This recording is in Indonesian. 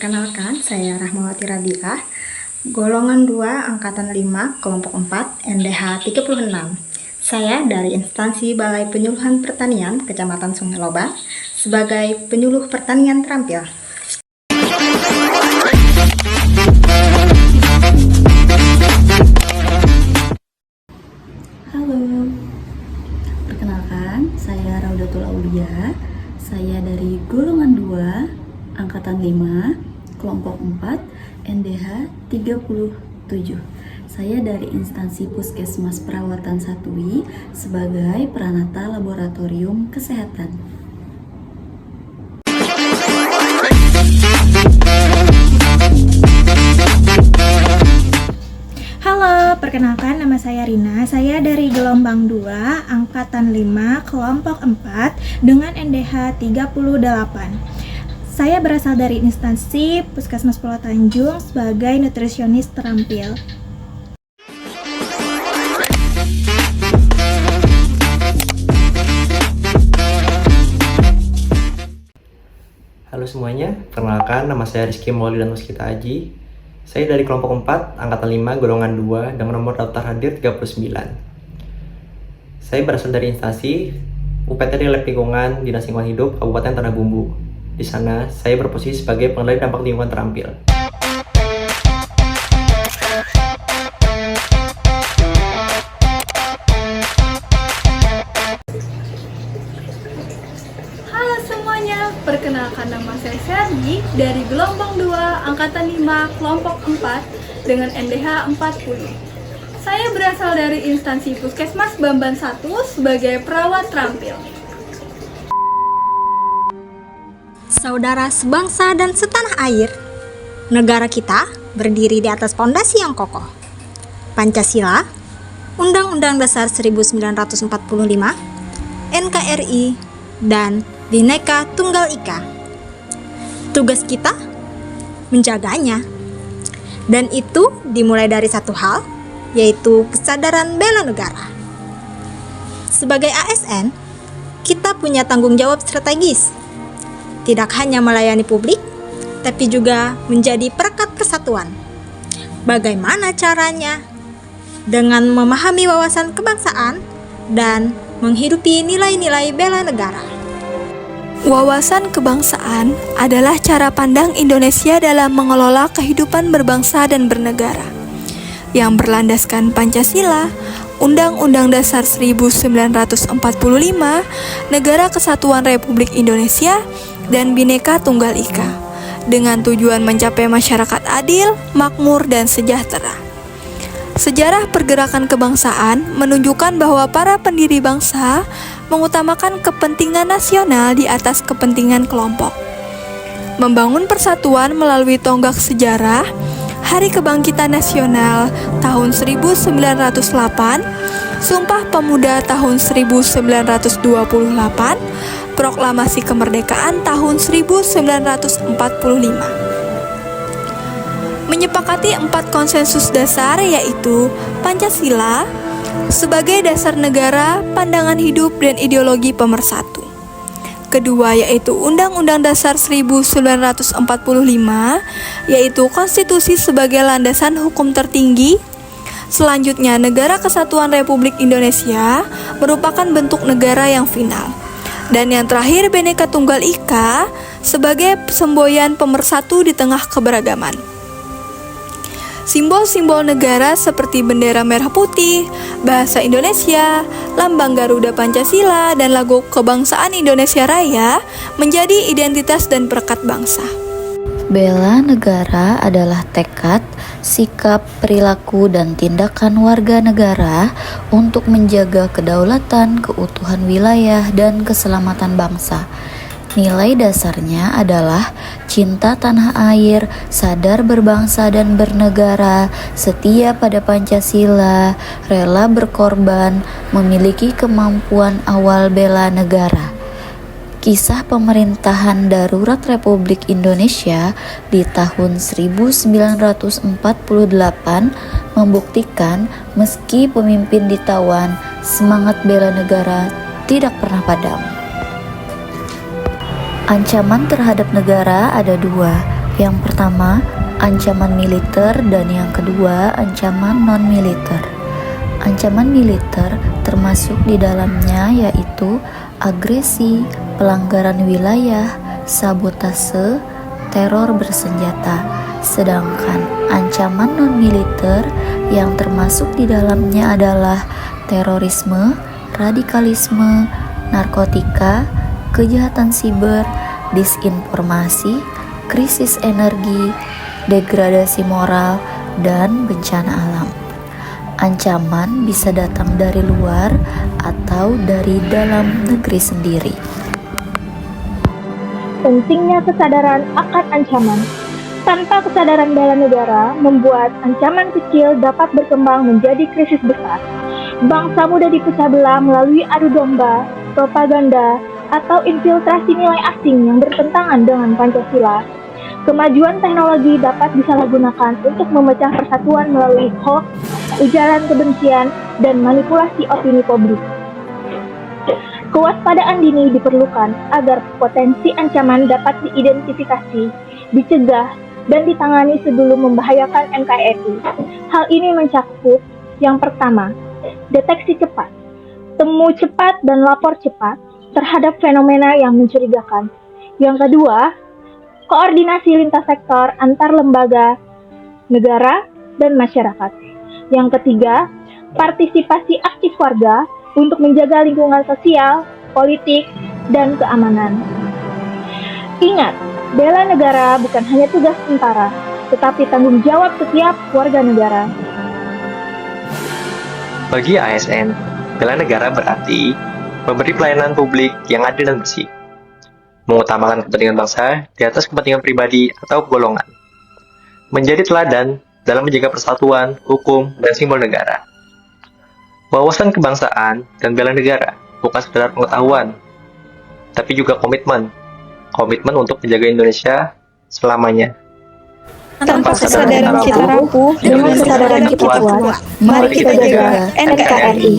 Perkenalkan, saya Rahmawati Rabiah, golongan 2, angkatan 5, kelompok 4, NDH 36. Saya dari instansi Balai Penyuluhan Pertanian Kecamatan Sungai Lobak sebagai penyuluh pertanian terampil. Halo, perkenalkan saya Raudatul Aulia. Saya dari golongan 2, angkatan 5, kelompok 4, NDH 37. Saya dari instansi Puskesmas Perawatan Satui sebagai peranata laboratorium kesehatan. Halo, perkenalkan nama saya Rina. Saya dari gelombang 2, angkatan 5, kelompok 4 dengan NDH 38. Saya berasal dari instansi Puskesmas Pulau Tanjung sebagai nutrisionis terampil. Halo semuanya, perkenalkan nama saya Rizky Maulid Muskita Aji. Saya dari kelompok 4, angkatan 5, golongan 2, dengan nomor daftar hadir 39. Saya berasal dari instansi UPT Lab Lingkungan Dinas Lingkungan Hidup Kabupaten Tanah Bumbu. Di sana, saya berposisi sebagai pengendali dampak lingkungan terampil. Halo semuanya, perkenalkan nama saya Sergi dari gelombang 2, angkatan 5, kelompok 4 dengan NDH 40. Saya berasal dari instansi Puskesmas Bamban 1 sebagai perawat terampil. Saudara sebangsa dan setanah air, negara kita berdiri di atas pondasi yang kokoh. Pancasila, Undang-Undang Dasar 1945, NKRI, dan Bhinneka Tunggal Ika. Tugas kita menjaganya. Dan itu dimulai dari satu hal, yaitu kesadaran bela negara. Sebagai ASN, kita punya tanggung jawab strategis. Tidak hanya melayani publik, tapi juga menjadi perekat persatuan. Bagaimana caranya? Dengan memahami wawasan kebangsaan dan menghidupi nilai-nilai bela negara. Wawasan kebangsaan adalah cara pandang Indonesia dalam mengelola kehidupan berbangsa dan bernegara, yang berlandaskan Pancasila, Undang-Undang Dasar 1945, Negara Kesatuan Republik Indonesia, dan Bhinneka Tunggal Ika, dengan tujuan mencapai masyarakat adil, makmur, dan sejahtera. Sejarah pergerakan kebangsaan menunjukkan bahwa para pendiri bangsa mengutamakan kepentingan nasional di atas kepentingan kelompok. Membangun persatuan melalui tonggak sejarah, Hari Kebangkitan Nasional tahun 1908, Sumpah Pemuda tahun 1928, Proklamasi Kemerdekaan tahun 1945. Menyepakati 4 konsensus dasar, yaitu Pancasila sebagai dasar negara, pandangan hidup, dan ideologi pemersatu. Kedua yaitu Undang-Undang Dasar 1945, yaitu konstitusi sebagai landasan hukum tertinggi. Selanjutnya, Negara Kesatuan Republik Indonesia merupakan bentuk negara yang final. Dan yang terakhir, Bhinneka Tunggal Ika sebagai semboyan pemersatu di tengah keberagaman. Simbol-simbol negara seperti bendera merah putih, bahasa Indonesia, lambang Garuda Pancasila, dan lagu kebangsaan Indonesia Raya menjadi identitas dan perekat bangsa. Bela negara adalah tekad, sikap, perilaku, dan tindakan warga negara untuk menjaga kedaulatan, keutuhan wilayah, dan keselamatan bangsa. Nilai dasarnya adalah cinta tanah air, sadar berbangsa dan bernegara, setia pada Pancasila, rela berkorban, memiliki kemampuan awal bela negara. Kisah pemerintahan darurat Republik Indonesia di tahun 1948 membuktikan meski pemimpin ditawan, semangat bela negara tidak pernah padam. Ancaman terhadap negara ada dua, Yang pertama, ancaman militer, dan yang kedua, ancaman non-militer. Ancaman militer termasuk di dalamnya yaitu agresi, pelanggaran wilayah, sabotase, teror bersenjata. Sedangkan ancaman non-militer yang termasuk di dalamnya adalah terorisme, radikalisme, narkotika, kejahatan siber, disinformasi, krisis energi, degradasi moral, dan bencana alam. Ancaman bisa datang dari luar atau dari dalam negeri sendiri. Pentingnya kesadaran akan ancaman. Tanpa kesadaran bela negara, membuat ancaman kecil dapat berkembang menjadi krisis besar. Bangsa mudah dipecah belah melalui adu domba, propaganda, atau infiltrasi nilai asing yang bertentangan dengan Pancasila. Kemajuan teknologi dapat disalahgunakan untuk memecah persatuan melalui hoax, ujaran kebencian, dan manipulasi opini publik. Kewaspadaan dini diperlukan agar potensi ancaman dapat diidentifikasi, dicegah, dan ditangani sebelum membahayakan NKRI. Hal ini mencakup yang pertama, deteksi cepat, temu cepat dan lapor cepat terhadap fenomena yang mencurigakan. Yang kedua, koordinasi lintas sektor antar lembaga, negara, dan masyarakat. Yang ketiga, partisipasi aktif warga untuk menjaga lingkungan sosial, politik, dan keamanan. Ingat, bela negara bukan hanya tugas tentara, tetapi tanggung jawab setiap warga negara. Bagi ASN, bela negara berarti memberi pelayanan publik yang adil dan bersih, mengutamakan kepentingan bangsa di atas kepentingan pribadi atau golongan, menjadi teladan dalam menjaga persatuan, hukum, dan simbol negara. Wawasan kebangsaan dan bela negara bukan sekedar pengetahuan, tapi juga komitmen untuk menjaga Indonesia selamanya. Tanpa kesadaran kita rapuh, dengan kesadaran kita kuat, mari kita jaga NKRI.